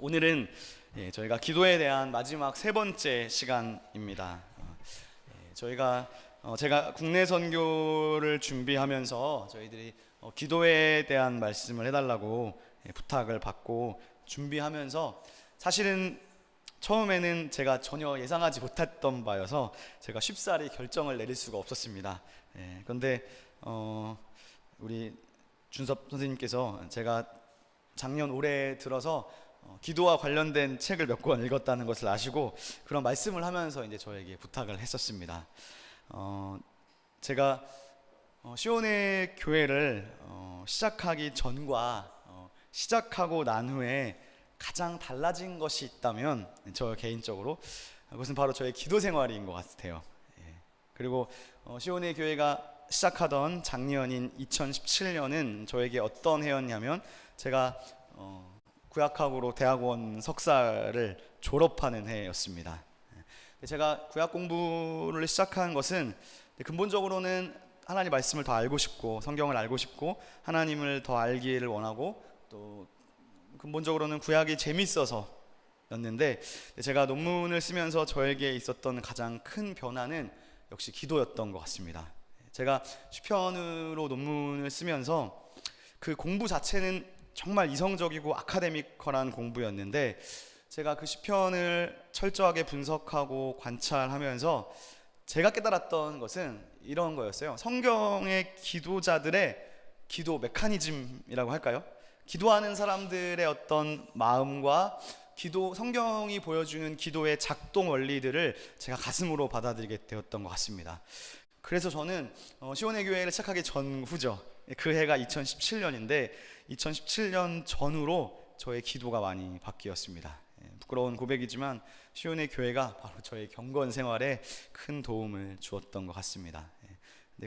오늘은 저희가 기도에 대한 마지막 세 번째 시간입니다. 제가 국내 선교를 준비하면서 저희들이 기도에 대한 말씀을 해달라고 부탁을 받고 준비하면서 사실은 처음에는 제가 전혀 예상하지 못했던 바여서 제가 쉽사리 결정을 내릴 수가 없었습니다. 그런데 우리 준섭 선생님께서 제가 작년 올해 들어서 기도와 관련된 책을 몇 권 읽었다는 것을 아시고 그런 말씀을 하면서 이제 저에게 부탁을 했었습니다. 제가 시온의 교회를 시작하기 전과 시작하고 난 후에 가장 달라진 것이 있다면 저 개인적으로 그것은 바로 저의 기도 생활인 것 같아요. 그리고 시온의 교회가 시작하던 작년인 2017년은 저에게 어떤 해였냐면 제가 구약학으로 대학원 석사를 졸업하는 해였습니다. 제가 구약 공부를 시작한 것은 근본적으로는 하나님 말씀을 더 알고 싶고 성경을 알고 싶고 하나님을 더 알기를 원하고 또 근본적으로는 구약이 재밌어서였는데 제가 논문을 쓰면서 저에게 있었던 가장 큰 변화는 역시 기도였던 것 같습니다. 제가 시편으로 논문을 쓰면서 그 공부 자체는 정말 이성적이고 아카데미컬한 공부였는데 제가 그 시편을 철저하게 분석하고 관찰하면서 제가 깨달았던 것은 이런 거였어요. 성경의 기도자들의 기도 메커니즘이라고 할까요? 기도하는 사람들의 어떤 마음과 성경이 보여주는 기도의 작동 원리들을 제가 가슴으로 받아들이게 되었던 것 같습니다. 그래서 저는 시온의 교회를 시작하기 전후죠. 그 해가 2017년인데 2017년 전후로 저의 기도가 많이 바뀌었습니다. 부끄러운 고백이지만 시온의 교회가 바로 저의 경건 생활에 큰 도움을 주었던 것 같습니다.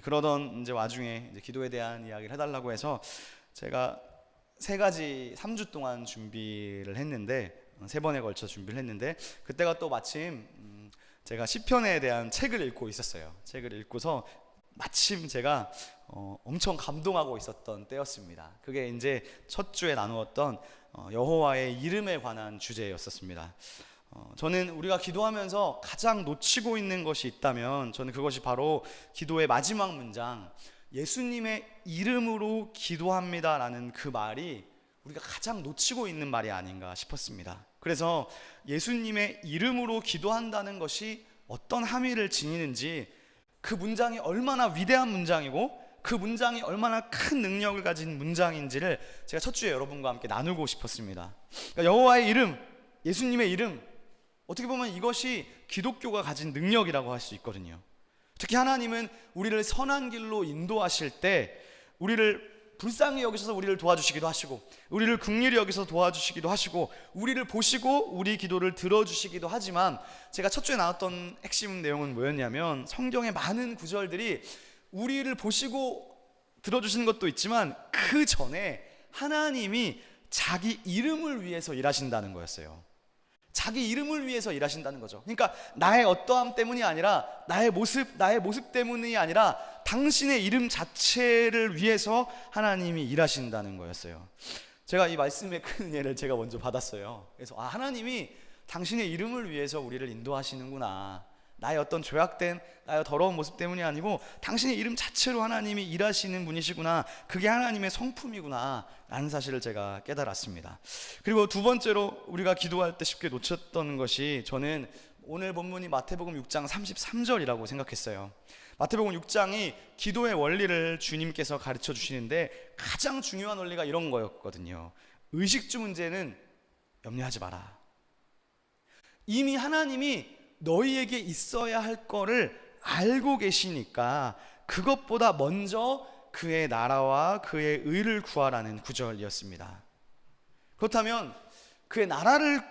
그러던 이제 와중에 이제 기도에 대한 이야기를 해달라고 해서 제가 3주 동안 준비를 했는데 3번에 걸쳐 준비를 했는데 그때가 또 마침 제가 시편에 대한 책을 읽고 있었어요. 책을 읽고서 마침 제가 엄청 감동하고 있었던 때였습니다. 그게 이제 첫 주에 나누었던 여호와의 이름에 관한 주제였었습니다. 저는 우리가 기도하면서 가장 놓치고 있는 것이 있다면 저는 그것이 바로 기도의 마지막 문장 예수님의 이름으로 기도합니다라는 그 말이 우리가 가장 놓치고 있는 말이 아닌가 싶었습니다. 그래서 예수님의 이름으로 기도한다는 것이 어떤 함의를 지니는지 그 문장이 얼마나 위대한 문장이고 그 문장이 얼마나 큰 능력을 가진 문장인지를 제가 첫 주에 여러분과 함께 나누고 싶었습니다. 그러니까 여호와의 이름, 예수님의 이름, 어떻게 보면 이것이 기독교가 가진 능력이라고 할 수 있거든요. 특히 하나님은 우리를 선한 길로 인도하실 때 우리를 불쌍히 여기셔서 우리를 도와주시기도 하시고 우리를 긍휼히 여기서 도와주시기도 하시고 우리를 보시고 우리 기도를 들어주시기도 하지만 제가 첫 주에 나왔던 핵심 내용은 뭐였냐면 성경의 많은 구절들이 우리를 보시고 들어주시는 것도 있지만 그 전에 하나님이 자기 이름을 위해서 일하신다는 거였어요. 자기 이름을 위해서 일하신다는 거죠. 그러니까 나의 어떠함 때문이 아니라 나의 모습 때문이 아니라 당신의 이름 자체를 위해서 하나님이 일하신다는 거였어요. 제가 이 말씀의 큰 은혜를 제가 먼저 받았어요. 그래서 하나님이 당신의 이름을 위해서 우리를 인도하시는구나. 나의 어떤 죄악된 나의 더러운 모습 때문이 아니고 당신의 이름 자체로 하나님이 일하시는 분이시구나. 그게 하나님의 성품이구나 라는 사실을 제가 깨달았습니다. 그리고 두 번째로 우리가 기도할 때 쉽게 놓쳤던 것이 저는 오늘 본문이 마태복음 6장 33절이라고 생각했어요. 마태복음 6장이 기도의 원리를 주님께서 가르쳐 주시는데 가장 중요한 원리가 이런 거였거든요. 의식주 문제는 염려하지 마라. 이미 하나님이 너희에게 있어야 할 거를 알고 계시니까 그것보다 먼저 그의 나라와 그의 의를 구하라는 구절이었습니다. 그렇다면 그의 나라를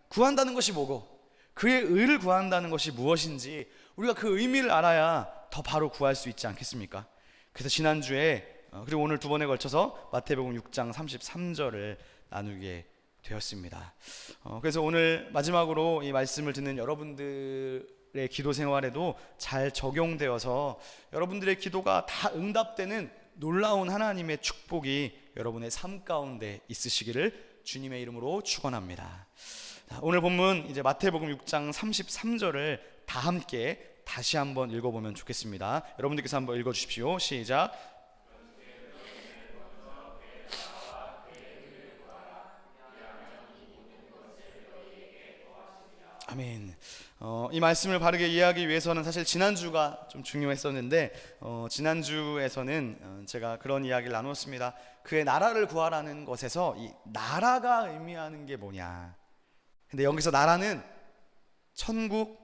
구한다는 것이 뭐고 그의 의를 구한다는 것이 무엇인지 우리가 그 의미를 알아야 더 바로 구할 수 있지 않겠습니까? 그래서 지난주에 그리고 오늘 두 번에 걸쳐서 마태복음 6장 33절을 나누게 되었습니다. 그래서 오늘 마지막으로 이 말씀을 듣는 여러분들의 기도 생활에도 잘 적용되어서 여러분들의 기도가 다 응답되는 놀라운 하나님의 축복이 여러분의 삶 가운데 있으시기를 주님의 이름으로 축원합니다. 오늘 본문 이제 마태복음 6장 33절을 다 함께 다시 한번 읽어보면 좋겠습니다. 여러분들께서 한번 읽어주십시오. 시작. 아멘. 이 말씀을 바르게 이해하기 위해서는 사실 지난주가 좀 중요했었는데 지난주에서는 제가 그런 이야기를 나누었습니다. 그의 나라를 구하라는 것에서 이 나라가 의미하는 게 뭐냐. 근데 여기서 나라는 천국,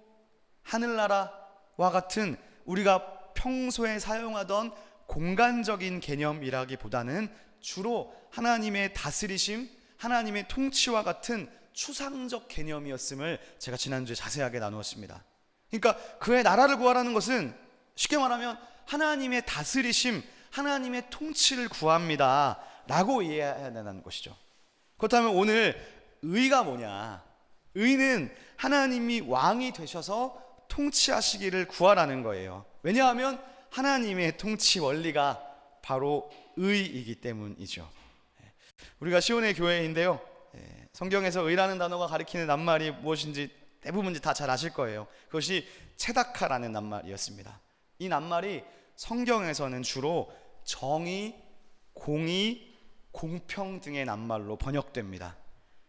하늘나라와 같은 우리가 평소에 사용하던 공간적인 개념이라기보다는 주로 하나님의 다스리심, 하나님의 통치와 같은 추상적 개념이었음을 제가 지난주에 자세하게 나누었습니다. 그러니까 그의 나라를 구하라는 것은 쉽게 말하면 하나님의 다스리심, 하나님의 통치를 구합니다 라고 이해해야 된다는 것이죠. 그렇다면 오늘 의가 뭐냐? 의는 하나님이 왕이 되셔서 통치하시기를 구하라는 거예요. 왜냐하면 하나님의 통치 원리가 바로 의이기 때문이죠. 우리가 시온의 교회인데요, 성경에서 의라는 단어가 가리키는 낱말이 무엇인지 대부분 다 잘 아실 거예요. 그것이 체다카라는 낱말이었습니다. 이 낱말이 성경에서는 주로 정의, 공의, 공평 등의 낱말로 번역됩니다.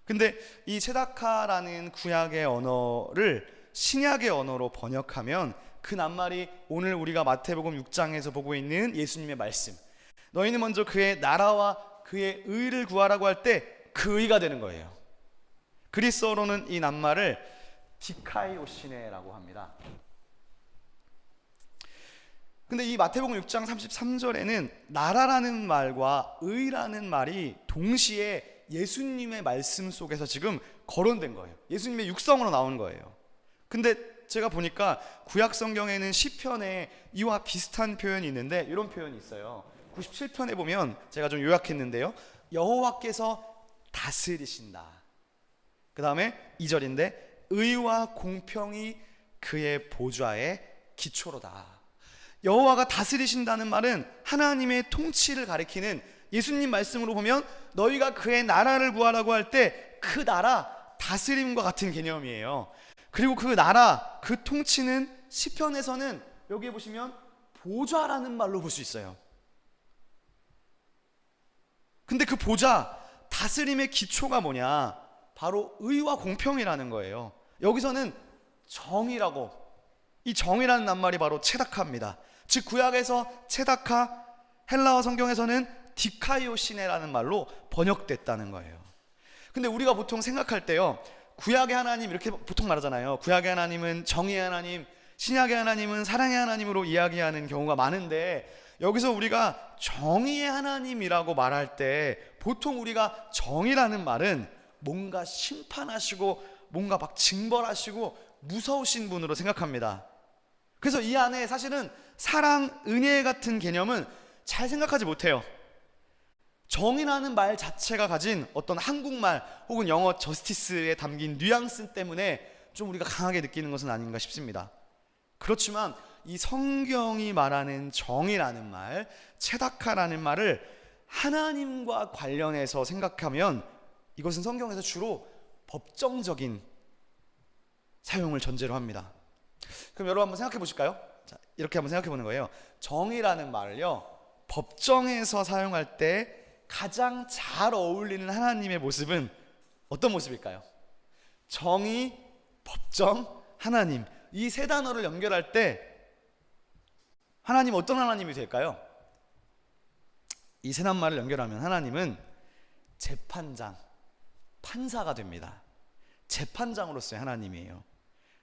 근데 이 체다카라는 구약의 언어를 신약의 언어로 번역하면 그 낱말이 오늘 우리가 마태복음 6장에서 보고 있는 예수님의 말씀, 너희는 먼저 그의 나라와 그의 의를 구하라고 할 때 그 의가 되는 거예요. 그리스어로는 이 낱말을 디카이오시네라고 합니다. 근데 이 마태복음 6장 33절에는 나라라는 말과 의라는 말이 동시에 예수님의 말씀 속에서 지금 거론된 거예요. 예수님의 육성으로 나온 거예요. 근데 제가 보니까 구약 성경에는 시편에 이와 비슷한 표현이 있는데 이런 표현이 있어요. 97편에 보면 제가 좀 요약했는데요, 여호와께서 다스리신다. 그 다음에 2절인데 의와 공평이 그의 보좌의 기초로다. 여호와가 다스리신다는 말은 하나님의 통치를 가리키는, 예수님 말씀으로 보면 너희가 그의 나라를 구하라고 할 때 그 나라, 다스림과 같은 개념이에요. 그리고 그 나라, 그 통치는 시편에서는 여기에 보시면 보좌라는 말로 볼 수 있어요. 근데 그 보좌, 다스림의 기초가 뭐냐? 바로 의와 공평이라는 거예요. 여기서는 정의라고, 이 정의라는 낱말이 바로 체다카입니다. 즉 구약에서 체다카, 헬라어 성경에서는 디카이오시네라는 말로 번역됐다는 거예요. 근데 우리가 보통 생각할 때요, 구약의 하나님 이렇게 보통 말하잖아요. 구약의 하나님은 정의의 하나님, 신약의 하나님은 사랑의 하나님으로 이야기하는 경우가 많은데, 여기서 우리가 정의의 하나님이라고 말할 때 보통 우리가 정의라는 말은 뭔가 심판하시고 뭔가 막 징벌하시고 무서우신 분으로 생각합니다. 그래서 이 안에 사실은 사랑, 은혜 같은 개념은 잘 생각하지 못해요. 정의라는 말 자체가 가진 어떤 한국말 혹은 영어 저스티스에 담긴 뉘앙스 때문에 좀 우리가 강하게 느끼는 것은 아닌가 싶습니다. 그렇지만 이 성경이 말하는 정의라는 말, 체다카라는 말을 하나님과 관련해서 생각하면 이것은 성경에서 주로 법정적인 사용을 전제로 합니다. 그럼 여러분 한번 생각해 보실까요? 자, 이렇게 한번 생각해 보는 거예요. 정의라는 말을요, 법정에서 사용할 때 가장 잘 어울리는 하나님의 모습은 어떤 모습일까요? 정의, 법정, 하나님, 이 세 단어를 연결할 때 하나님 어떤 하나님이 될까요? 이 세 낱말을 연결하면 하나님은 재판장, 판사가 됩니다. 재판장으로서의 하나님이에요.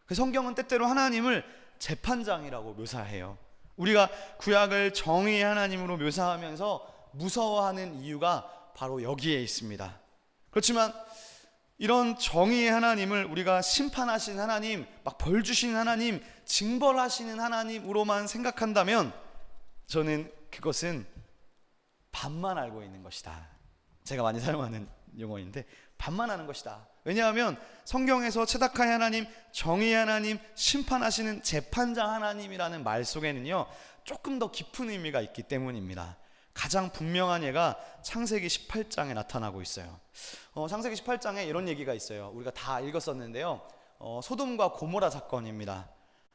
그 성경은 때때로 하나님을 재판장이라고 묘사해요. 우리가 구약을 정의의 하나님으로 묘사하면서 무서워하는 이유가 바로 여기에 있습니다. 그렇지만 이런 정의의 하나님을 우리가 심판하시는 하나님, 막 벌 주시는 하나님, 징벌하시는 하나님으로만 생각한다면 저는 그것은 반만 알고 있는 것이다. 제가 많이 사용하는 용어인데 반만 하는 것이다. 왜냐하면 성경에서 체다카의 하나님, 정의의 하나님, 심판하시는 재판장 하나님이라는 말 속에는요 조금 더 깊은 의미가 있기 때문입니다. 가장 분명한 예가 창세기 18장에 나타나고 있어요. 창세기 18장에 이런 얘기가 있어요. 우리가 다 읽었었는데요. 소돔과 고모라 사건입니다.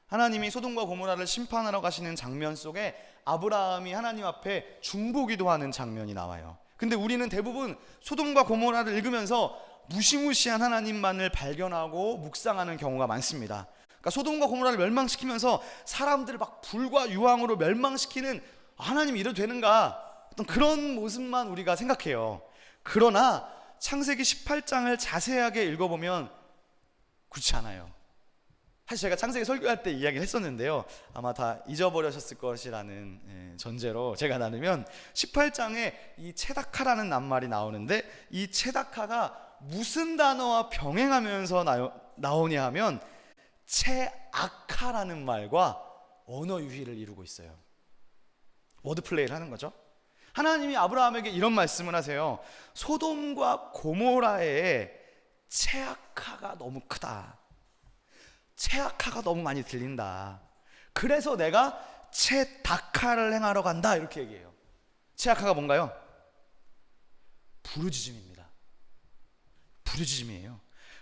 하나님이 소돔과 고모라를 심판하러 가시는 장면 속에 아브라함이 하나님 앞에 중보기도하는 장면이 나와요. 근데 우리는 대부분 소돔과 고모라를 읽으면서 무시무시한 하나님만을 발견하고 묵상하는 경우가 많습니다. 그러니까 소돔과 고모라를 멸망시키면서 사람들을 막 불과 유황으로 멸망시키는, 하나님 이래도 되는가, 어떤 그런 모습만 우리가 생각해요. 그러나 창세기 18장을 자세하게 읽어보면 그렇지 않아요. 사실 제가 창세기 설교할 때 이야기를 했었는데요, 아마 다 잊어버리셨을 것이라는 전제로 제가 나누면 18장에 이 체다카라는 낱말이 나오는데, 이 체다카가 무슨 단어와 병행하면서 나오냐 하면 체아카라는 말과 언어 유희를 이루고 있어요. 워드 플레이를 하는 거죠. 하나님이 아브라함에게 이런 말씀을 하세요. 소돔과 고모라의 체아카가 너무 크다. 체아카가 너무 많이 들린다. 그래서 내가 체다카를 행하러 간다, 이렇게 얘기해요. 체아카가 뭔가요? 부르짖음입니다. 부르짖음이에요.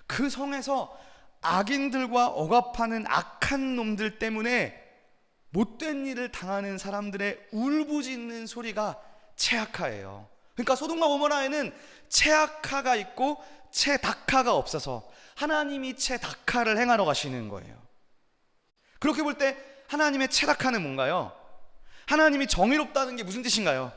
그 성에서 악인들과 억압하는 악한 놈들 때문에 못된 일을 당하는 사람들의 울부짖는 소리가 체아카예요. 그러니까 소돔과 고모라에는 체아카가 있고 체다카가 없어서 하나님이 체다카를 행하러 가시는 거예요. 그렇게 볼 때 하나님의 체다카는 뭔가요? 하나님이 정의롭다는 게 무슨 뜻인가요?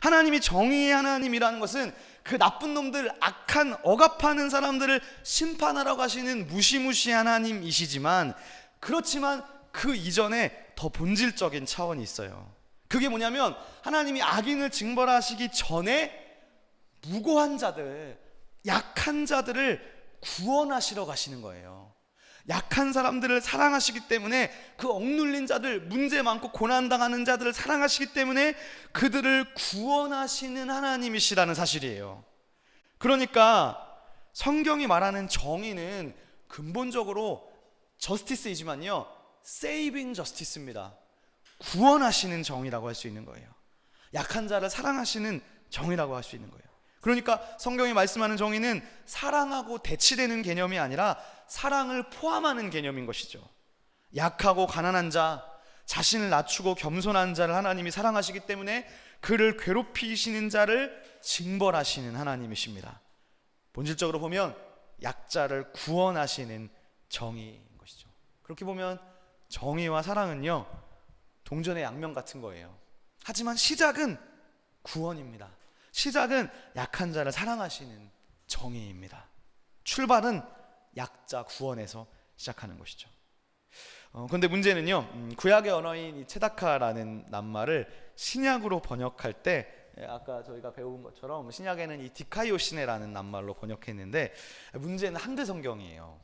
하나님이 정의의 하나님이라는 것은 그 나쁜 놈들, 악한 억압하는 사람들을 심판하러 가시는 무시무시한 하나님이시지만, 그렇지만 그 이전에 더 본질적인 차원이 있어요. 그게 뭐냐면 하나님이 악인을 징벌하시기 전에 무고한 자들, 약한 자들을 구원하시러 가시는 거예요. 약한 사람들을 사랑하시기 때문에, 그 억눌린 자들, 문제 많고 고난당하는 자들을 사랑하시기 때문에 그들을 구원하시는 하나님이시라는 사실이에요. 그러니까 성경이 말하는 정의는 근본적으로 저스티스이지만요, 세이빙 저스티스입니다. 구원하시는 정의라고 할 수 있는 거예요. 약한 자를 사랑하시는 정의라고 할 수 있는 거예요. 그러니까 성경이 말씀하는 정의는 사랑하고 대치되는 개념이 아니라 사랑을 포함하는 개념인 것이죠. 약하고 가난한 자, 자신을 낮추고 겸손한 자를 하나님이 사랑하시기 때문에 그를 괴롭히시는 자를 징벌하시는 하나님이십니다. 본질적으로 보면 약자를 구원하시는 정의인 것이죠. 그렇게 보면 정의와 사랑은요, 동전의 양면 같은 거예요. 하지만 시작은 구원입니다. 시작은 약한 자를 사랑하시는 정의입니다. 출발은 약자 구원에서 시작하는 것이죠. 그런데 문제는요, 구약의 언어인 이 체다카라는 낱말을 신약으로 번역할 때, 아까 저희가 배운 것처럼 신약에는 이 디카이오시네라는 낱말로 번역했는데, 문제는 한글 성경이에요.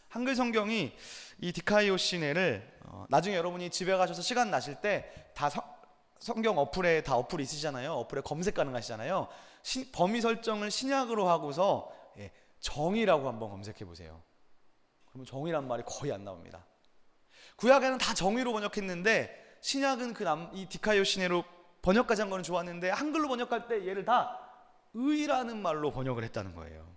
한글 성경이 이 디카이오시네를 나중에 여러분이 집에 가셔서 시간 나실 때 다 성경 어플에 다 어플이 있으시잖아요. 어플에 검색 가능하시잖아요. 범위 설정을 신약으로 하고서 정의라고 한번 검색해 보세요. 그러면 정의란 말이 거의 안 나옵니다. 구약에는 다 정의로 번역했는데 신약은 이 디카이오시네로 번역까지 한 거는 좋았는데, 한글로 번역할 때 얘를 다 의라는 말로 번역을 했다는 거예요.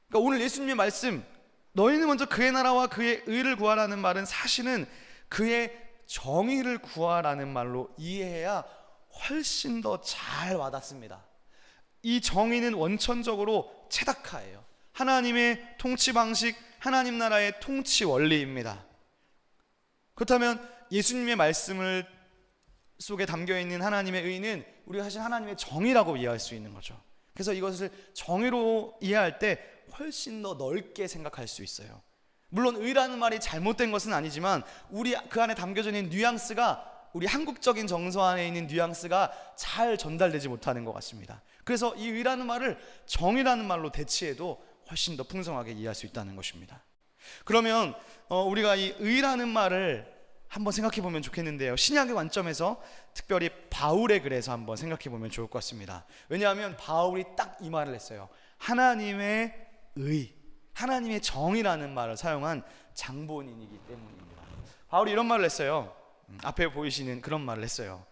그러니까 오늘 예수님의 말씀, 너희는 먼저 그의 나라와 그의 의를 구하라는 말은 사실은 그의 정의를 구하라는 말로 이해해야 훨씬 더 잘 와닿습니다. 이 정의는 원천적으로 체다카예요. 하나님의 통치 방식, 하나님 나라의 통치 원리입니다. 그렇다면 예수님의 말씀을 속에 담겨있는 하나님의 의는 우리가 사실 하나님의 정의라고 이해할 수 있는 거죠. 그래서 이것을 정의로 이해할 때 훨씬 더 넓게 생각할 수 있어요. 물론 의라는 말이 잘못된 것은 아니지만 우리 그 안에 담겨져 있는 뉘앙스가, 우리 한국적인 정서 안에 있는 뉘앙스가 잘 전달되지 못하는 것 같습니다. 그래서 이 의라는 말을 정의라는 말로 대치해도 훨씬 더 풍성하게 이해할 수 있다는 것입니다. 그러면 우리가 이 의라는 말을 한번 생각해 보면 좋겠는데요, 신약의 관점에서 특별히 바울의 글에서 한번 생각해 보면 좋을 것 같습니다. 왜냐하면 바울이 딱 이 말을 했어요. 하나님의 의, 하나님의 정의라는 말을 사용한 장본인이기 때문입니다. 바울이 이런 말을 했어요. 앞에 보이시는 그런 말을 했어요.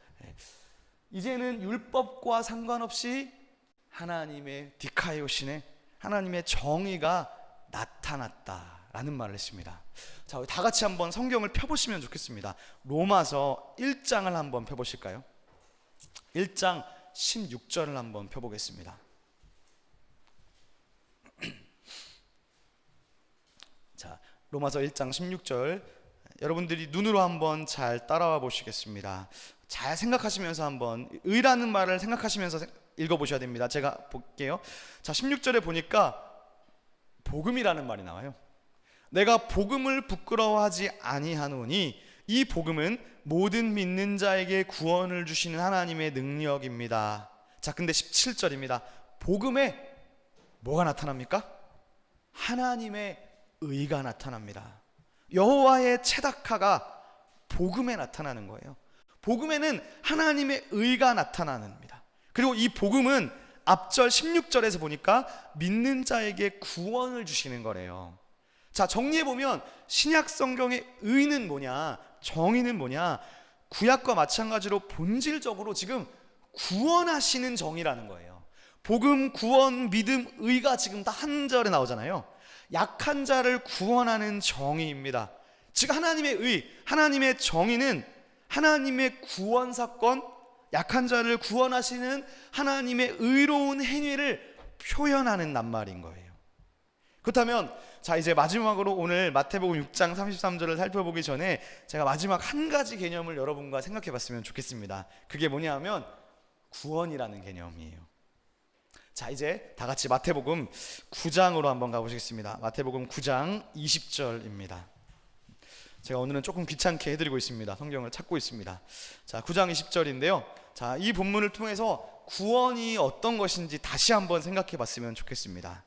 이제는 율법과 상관없이 하나님의 디카이오신의 하나님의 정의가 나타났다라는 말을 했습니다. 자, 다 같이 한번 성경을 펴보시면 좋겠습니다. 로마서 1장을 한번 펴보실까요? 1장 16절을 한번 펴보겠습니다. 자, 로마서 1장 16절 여러분들이 눈으로 한번 잘 따라와 보시겠습니다. 잘 생각하시면서 한번 의라는 말을 생각하시면서 읽어보셔야 됩니다. 제가 볼게요. 자, 16절에 보니까 복음이라는 말이 나와요. 내가 복음을 부끄러워하지 아니하노니 이 복음은 모든 믿는 자에게 구원을 주시는 하나님의 능력입니다. 자, 근데 17절입니다. 복음에 뭐가 나타납니까? 하나님의 의가 나타납니다. 여호와의 체다카가 복음에 나타나는 거예요. 복음에는 하나님의 의가 나타납니다. 그리고 이 복음은 앞절 16절에서 보니까 믿는 자에게 구원을 주시는 거래요. 자, 정리해보면 신약 성경의 의는 뭐냐, 정의는 뭐냐, 구약과 마찬가지로 본질적으로 지금 구원하시는 정의라는 거예요. 복음, 구원, 믿음, 의가 지금 다 한 절에 나오잖아요. 약한 자를 구원하는 정의입니다. 즉 하나님의 의, 하나님의 정의는 하나님의 구원 사건, 약한 자를 구원하시는 하나님의 의로운 행위를 표현하는 낱말인 거예요. 그렇다면 자, 이제 마지막으로 오늘 마태복음 6장 33절을 살펴보기 전에 제가 마지막 한 가지 개념을 여러분과 생각해 봤으면 좋겠습니다. 그게 뭐냐 하면 구원이라는 개념이에요. 자, 이제 다 같이 마태복음 9장으로 한번 가보시겠습니다. 마태복음 9장 20절입니다. 제가 오늘은 조금 귀찮게 해드리고 있습니다. 성경을 찾고 있습니다. 자, 9장 20절인데요. 자, 이 본문을 통해서 구원이 어떤 것인지 다시 한번 생각해 봤으면 좋겠습니다.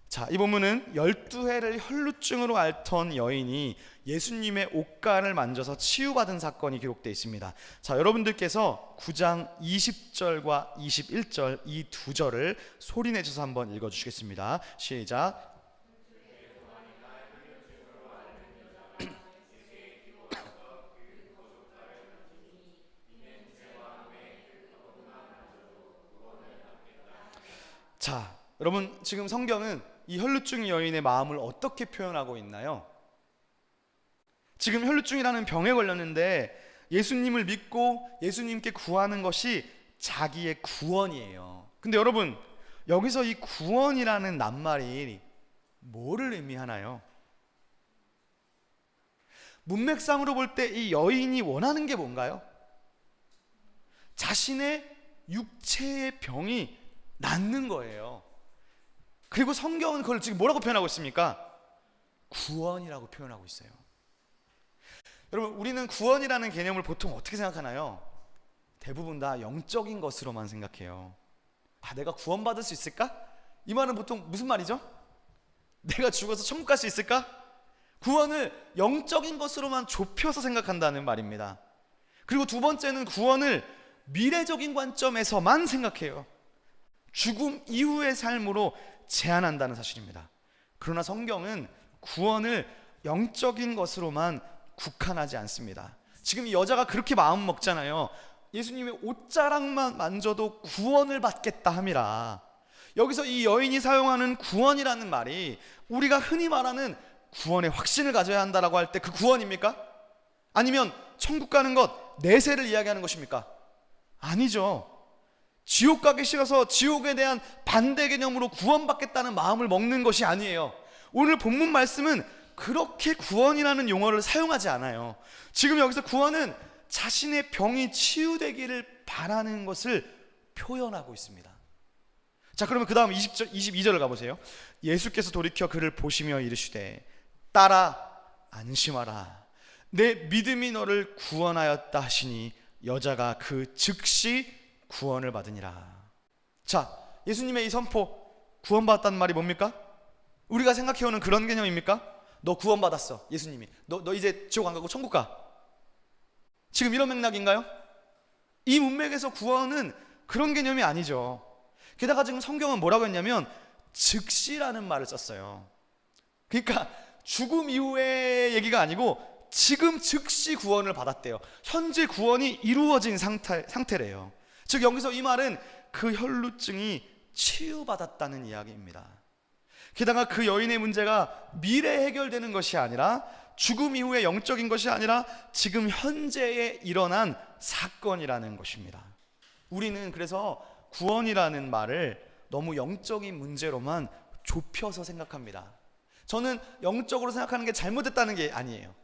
자, 이 본문은 12해를 혈루증으로 앓던 여인이 예수님의 옷가를 만져서 치유받은 사건이 기록되어 있습니다. 자, 여러분들께서 9장 20절과 21절 이 두 절을 소리내셔서 한번 읽어주시겠습니다. 시작. 자, 여러분 지금 성경은 이 혈루증 여인의 마음을 어떻게 표현하고 있나요? 지금 혈루증이라는 병에 걸렸는데 예수님을 믿고 예수님께 구하는 것이 자기의 구원이에요. 근데 여러분 여기서 이 구원이라는 낱말이 뭐를 의미하나요? 문맥상으로 볼 때 이 여인이 원하는 게 뭔가요? 자신의 육체의 병이 낫는 거예요. 그리고 성경은 그걸 지금 뭐라고 표현하고 있습니까? 구원이라고 표현하고 있어요. 여러분 우리는 구원이라는 개념을 보통 어떻게 생각하나요? 대부분 다 영적인 것으로만 생각해요. 아, 내가 구원받을 수 있을까? 이 말은 보통 무슨 말이죠? 내가 죽어서 천국 갈 수 있을까? 구원을 영적인 것으로만 좁혀서 생각한다는 말입니다. 그리고 두 번째는 구원을 미래적인 관점에서만 생각해요. 죽음 이후의 삶으로 제한한다는 사실입니다. 그러나 성경은 구원을 영적인 것으로만 국한하지 않습니다. 지금 이 여자가 그렇게 마음 먹잖아요. 예수님의 옷자락만 만져도 구원을 받겠다 함이라. 여기서 이 여인이 사용하는 구원이라는 말이 우리가 흔히 말하는 구원의 확신을 가져야 한다라고 할 때 그 구원입니까? 아니면 천국 가는 것, 내세를 이야기하는 것입니까? 아니죠. 지옥 가기 싫어서 지옥에 대한 반대 개념으로 구원받겠다는 마음을 먹는 것이 아니에요. 오늘 본문 말씀은 그렇게 구원이라는 용어를 사용하지 않아요. 지금 여기서 구원은 자신의 병이 치유되기를 바라는 것을 표현하고 있습니다. 자, 그러면 그 다음 22절을 가보세요. 예수께서 돌이켜 그를 보시며 이르시되 딸아 안심하라, 내 믿음이 너를 구원하였다 하시니 여자가 그 즉시 구원을 받으니라. 자, 예수님의 이 선포, 구원받았다는 말이 뭡니까? 우리가 생각해오는 그런 개념입니까? 너 구원받았어, 예수님이 너 이제 지옥 안 가고 천국 가, 지금 이런 맥락인가요? 이 문맥에서 구원은 그런 개념이 아니죠. 게다가 지금 성경은 뭐라고 했냐면 즉시라는 말을 썼어요. 그러니까 죽음 이후의 얘기가 아니고 지금 즉시 구원을 받았대요. 현재 구원이 이루어진 상태래요. 즉 여기서 이 말은 그 혈루증이 치유받았다는 이야기입니다. 게다가 그 여인의 문제가 미래에 해결되는 것이 아니라, 죽음 이후의 영적인 것이 아니라 지금 현재에 일어난 사건이라는 것입니다. 우리는 그래서 구원이라는 말을 너무 영적인 문제로만 좁혀서 생각합니다. 저는 영적으로 생각하는 게 잘못됐다는 게 아니에요.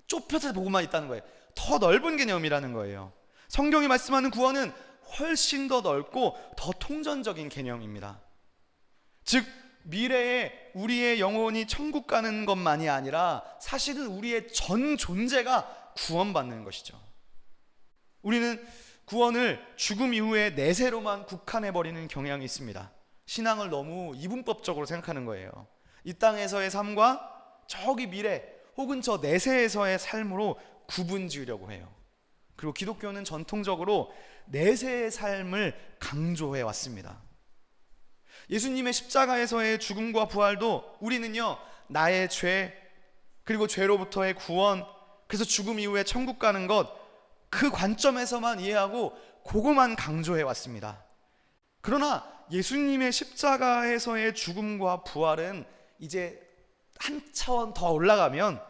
좁혀서 보고만 있다는 거예요. 더 넓은 개념이라는 거예요. 성경이 말씀하는 구원은 훨씬 더 넓고 더 통전적인 개념입니다. 즉 미래에 우리의 영혼이 천국 가는 것만이 아니라 사실은 우리의 전 존재가 구원받는 것이죠. 우리는 구원을 죽음 이후의 내세로만 국한해버리는 경향이 있습니다. 신앙을 너무 이분법적으로 생각하는 거예요. 이 땅에서의 삶과 저기 미래 혹은 저 내세에서의 삶으로 구분 지으려고 해요. 그리고 기독교는 전통적으로 내세의 삶을 강조해 왔습니다. 예수님의 십자가에서의 죽음과 부활도 우리는요, 나의 죄 그리고 죄로부터의 구원, 그래서 죽음 이후에 천국 가는 것, 그 관점에서만 이해하고 그거만 강조해 왔습니다. 그러나 예수님의 십자가에서의 죽음과 부활은 이제 한 차원 더 올라가면,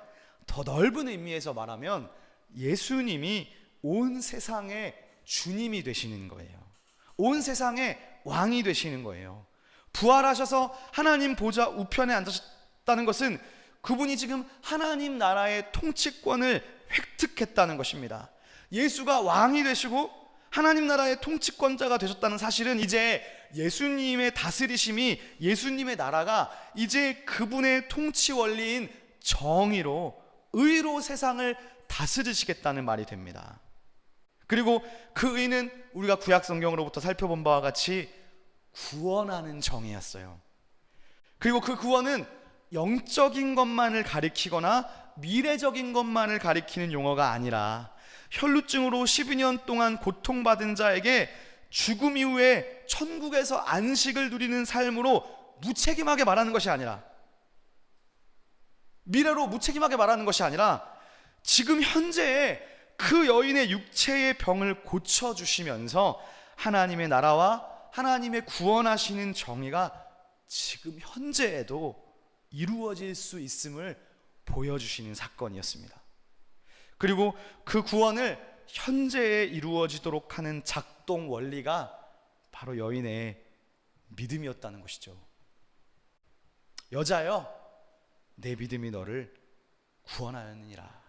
더 넓은 의미에서 말하면 예수님이 온 세상의 주님이 되시는 거예요. 온 세상의 왕이 되시는 거예요. 부활하셔서 하나님 보좌 우편에 앉으셨다는 것은 그분이 지금 하나님 나라의 통치권을 획득했다는 것입니다. 예수가 왕이 되시고 하나님 나라의 통치권자가 되셨다는 사실은 이제 예수님의 다스리심이, 예수님의 나라가 이제 그분의 통치 원리인 정의로, 의로 세상을 다스리시겠다는 말이 됩니다. 그리고 그 의는 우리가 구약 성경으로부터 살펴본 바와 같이 구원하는 정의였어요. 그리고 그 구원은 영적인 것만을 가리키거나 미래적인 것만을 가리키는 용어가 아니라, 혈루증으로 12년 동안 고통받은 자에게 죽음 이후에 천국에서 안식을 누리는 삶으로 무책임하게 말하는 것이 아니라, 미래로 무책임하게 말하는 것이 아니라 지금 현재에 그 여인의 육체의 병을 고쳐주시면서 하나님의 나라와 하나님의 구원하시는 정의가 지금 현재에도 이루어질 수 있음을 보여주시는 사건이었습니다. 그리고 그 구원을 현재에 이루어지도록 하는 작동 원리가 바로 여인의 믿음이었다는 것이죠. 여자여, 내 믿음이 너를 구원하였느니라.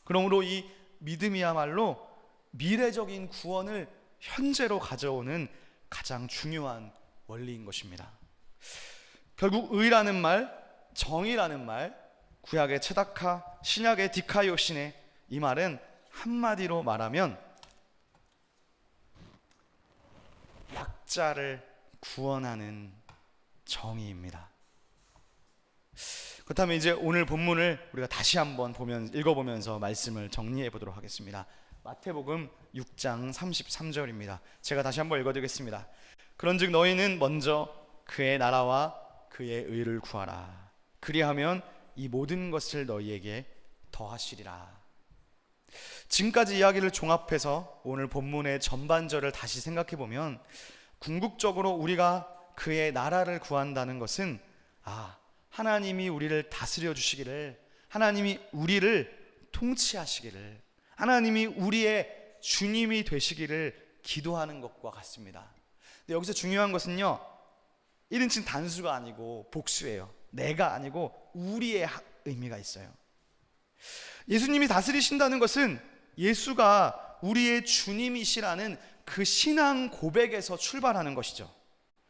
그러므로 이 믿음이야말로 미래적인 구원을 현재로 가져오는 가장 중요한 원리인 것입니다. 결국 의라는 말, 정의라는 말, 구약의 체다카, 신약의 디카이오시네, 이 말은 한마디로 말하면 약자를 구원하는 정의입니다. 그렇다면 이제 오늘 본문을 우리가 다시 한번 읽어보면서 말씀을 정리해 보도록 하겠습니다. 마태복음 6장 33절입니다. 제가 다시 한번 읽어드리겠습니다. 그런즉 너희는 먼저 그의 나라와 그의 의를 구하라. 그리하면 이 모든 것을 너희에게 더하시리라. 지금까지 이야기를 종합해서 오늘 본문의 전반절을 다시 생각해 보면, 궁극적으로 우리가 그의 나라를 구한다는 것은 하나님이 우리를 다스려 주시기를, 하나님이 우리를 통치하시기를, 하나님이 우리의 주님이 되시기를 기도하는 것과 같습니다. 근데 여기서 중요한 것은요, 1인칭 단수가 아니고 복수예요. 내가 아니고 우리의 의미가 있어요. 예수님이 다스리신다는 것은 예수가 우리의 주님이시라는 그 신앙 고백에서 출발하는 것이죠.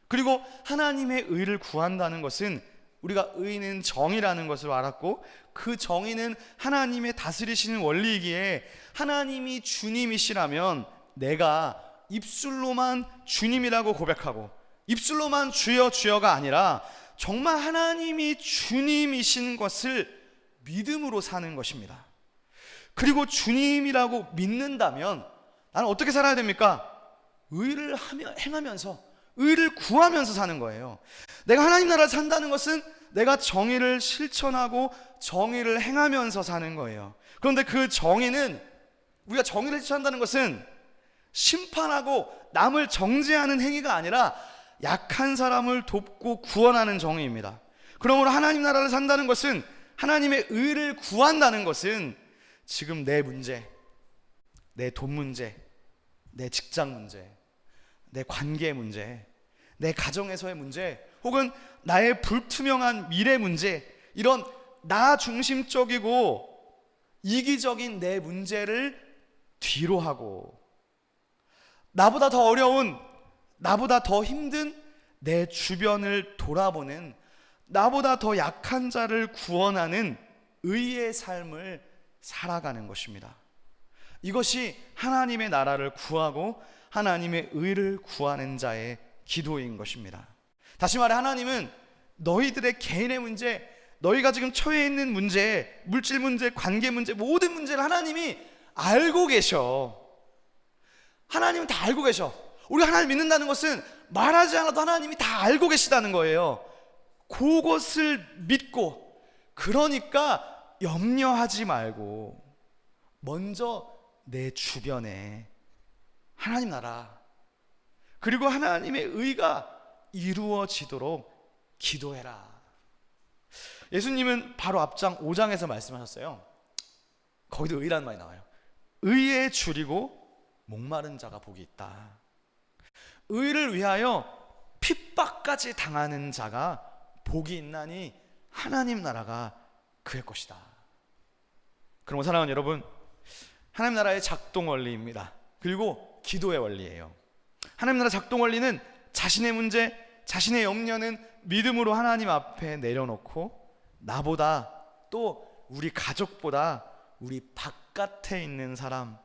그리고 하나님의 의를 구한다는 것은 우리가 의는 정의라는 것을 알았고, 그 정의는 하나님의 다스리시는 원리이기에 하나님이 주님이시라면 내가 입술로만 주님이라고 고백하고 입술로만 주여 주여가 아니라 정말 하나님이 주님이신 것을 믿음으로 사는 것입니다. 그리고 주님이라고 믿는다면 나는 어떻게 살아야 됩니까? 행하면서, 의를 구하면서 사는 거예요. 내가 하나님 나라를 산다는 것은 내가 정의를 실천하고 정의를 행하면서 사는 거예요. 그런데 그 정의는, 우리가 정의를 실천한다는 것은 심판하고 남을 정죄하는 행위가 아니라 약한 사람을 돕고 구원하는 정의입니다. 그러므로 하나님 나라를 산다는 것은, 하나님의 의를 구한다는 것은 지금 내 문제, 내 돈 문제, 내 직장 문제, 내 관계 문제, 내 가정에서의 문제, 혹은 나의 불투명한 미래 문제, 이런 나 중심적이고 이기적인 내 문제를 뒤로 하고, 나보다 더 어려운, 나보다 더 힘든 내 주변을 돌아보는, 나보다 더 약한 자를 구원하는 의의 삶을 살아가는 것입니다. 이것이 하나님의 나라를 구하고 하나님의 의를 구하는 자의 기도인 것입니다. 다시 말해, 하나님은 너희들의 개인의 문제, 너희가 지금 처해 있는 문제, 물질 문제, 관계 문제, 모든 문제를 하나님이 알고 계셔. 하나님은 다 알고 계셔. 우리가 하나님 믿는다는 것은 말하지 않아도 하나님이 다 알고 계시다는 거예요. 그것을 믿고, 그러니까 염려하지 말고 먼저 내 주변에 하나님 나라, 그리고 하나님의 의가 이루어지도록 기도해라. 예수님은 바로 앞장 5장에서 말씀하셨어요. 거기도 의라는 말이 나와요. 의에 줄이고 목마른 자가 복이 있다. 의를 위하여 핍박까지 당하는 자가 복이 있나니 하나님 나라가 그의 것이다. 그럼 사랑하는 여러분, 하나님 나라의 작동 원리입니다. 그리고 기도의 원리예요. 하나님 나라 작동 원리는 자신의 문제, 자신의 염려는 믿음으로 하나님 앞에 내려놓고, 나보다, 또 우리 가족보다, 우리 바깥에 있는 사람,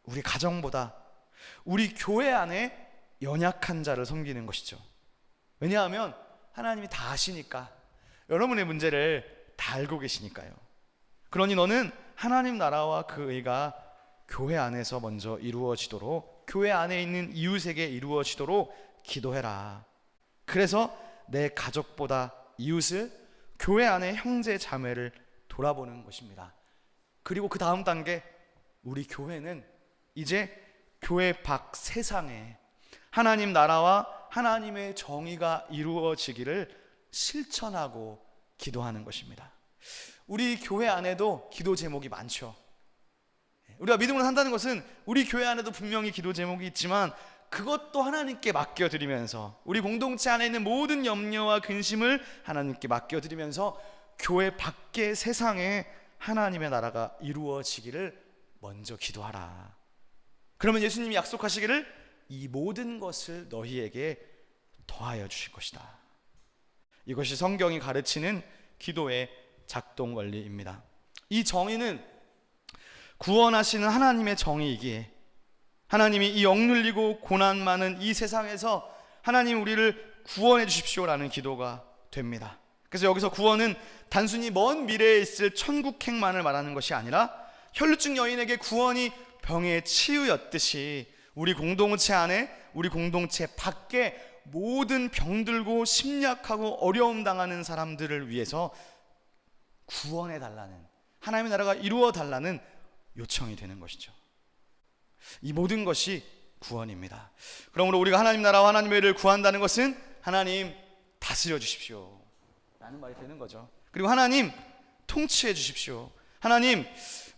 우리 가정보다, 우리 교회 안에 연약한 자를 섬기는 것이죠. 왜냐하면 하나님이 다 아시니까, 여러분의 문제를 다 알고 계시니까요. 그러니 너는 하나님 나라와 그 의가 교회 안에서 먼저 이루어지도록, 교회 안에 있는 이웃에게 이루어지도록 기도해라. 그래서 내 가족보다 이웃을, 교회 안의 형제 자매를 돌아보는 것입니다. 그리고 그 다음 단계, 우리 교회는 이제 교회 밖 세상에 하나님 나라와 하나님의 정의가 이루어지기를 실천하고 기도하는 것입니다. 우리 교회 안에도 기도 제목이 많죠. 우리가 믿음으로 산다는 것은 우리 교회 안에도 분명히 기도 제목이 있지만, 그것도 하나님께 맡겨드리면서, 우리 공동체 안에 있는 모든 염려와 근심을 하나님께 맡겨드리면서 교회 밖의 세상에 하나님의 나라가 이루어지기를 먼저 기도하라. 그러면 예수님이 약속하시기를 이 모든 것을 너희에게 더하여 주실 것이다. 이것이 성경이 가르치는 기도의 작동 원리입니다. 이 정의는 구원하시는 하나님의 정의이기에, 하나님이 이 억눌리고 고난 많은 이 세상에서 하나님 우리를 구원해 주십시오라는 기도가 됩니다. 그래서 여기서 구원은 단순히 먼 미래에 있을 천국행만을 말하는 것이 아니라, 혈루증 여인에게 구원이 병의 치유였듯이 우리 공동체 안에, 우리 공동체 밖에 모든 병들고 심약하고 어려움 당하는 사람들을 위해서 구원해 달라는, 하나님의 나라가 이루어 달라는 요청이 되는 것이죠. 이 모든 것이 구원입니다. 그러므로 우리가 하나님 나라와 하나님의 의를 구한다는 것은, 하나님 다스려 주십시오 라는 말이 되는 거죠. 그리고 하나님 통치해 주십시오. 하나님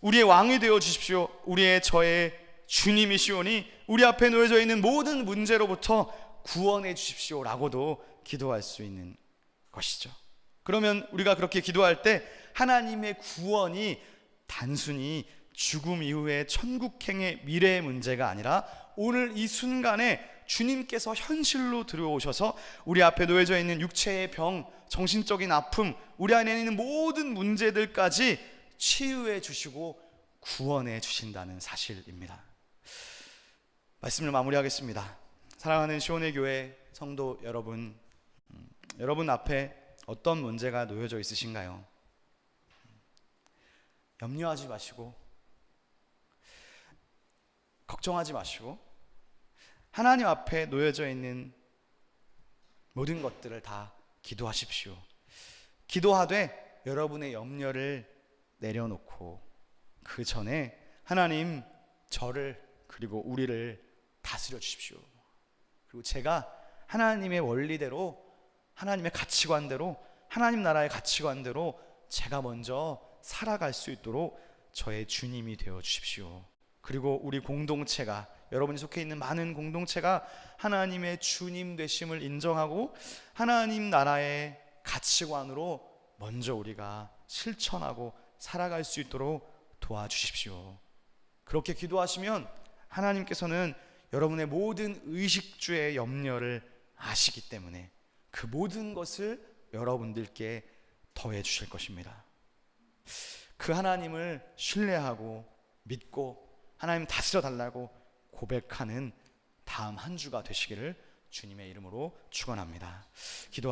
우리의 왕이 되어 주십시오. 우리의 저의 주님이시오니 우리 앞에 놓여져 있는 모든 문제로부터 구원해 주십시오 라고도 기도할 수 있는 것이죠. 그러면 우리가 그렇게 기도할 때 하나님의 구원이 단순히 죽음 이후의 천국행의 미래의 문제가 아니라, 오늘 이 순간에 주님께서 현실로 들어오셔서 우리 앞에 놓여져 있는 육체의 병, 정신적인 아픔, 우리 안에 있는 모든 문제들까지 치유해 주시고 구원해 주신다는 사실입니다. 말씀을 마무리하겠습니다. 사랑하는 시온의 교회 성도 여러분, 여러분 앞에 어떤 문제가 놓여져 있으신가요? 염려하지 마시고, 걱정하지 마시고, 하나님 앞에 놓여져 있는 모든 것들을 다 기도하십시오. 기도하되 여러분의 염려를 내려놓고 그 전에 하나님, 저를 그리고 우리를 다스려 주십시오. 그리고 제가 하나님의 원리대로, 하나님의 가치관대로, 하나님 나라의 가치관대로 제가 먼저 살아갈 수 있도록 저의 주님이 되어 주십시오. 그리고 우리 공동체가, 여러분이 속해 있는 많은 공동체가 하나님의 주님 되심을 인정하고 하나님 나라의 가치관으로 먼저 우리가 실천하고 살아갈 수 있도록 도와주십시오. 그렇게 기도하시면 하나님께서는 여러분의 모든 의식주의 염려를 아시기 때문에 그 모든 것을 여러분들께 더해 주실 것입니다. 그 하나님을 신뢰하고 믿고 하나님 다스려 달라고 고백하는 다음 한 주가 되시기를 주님의 이름으로 축원합니다. 기도하겠습니다.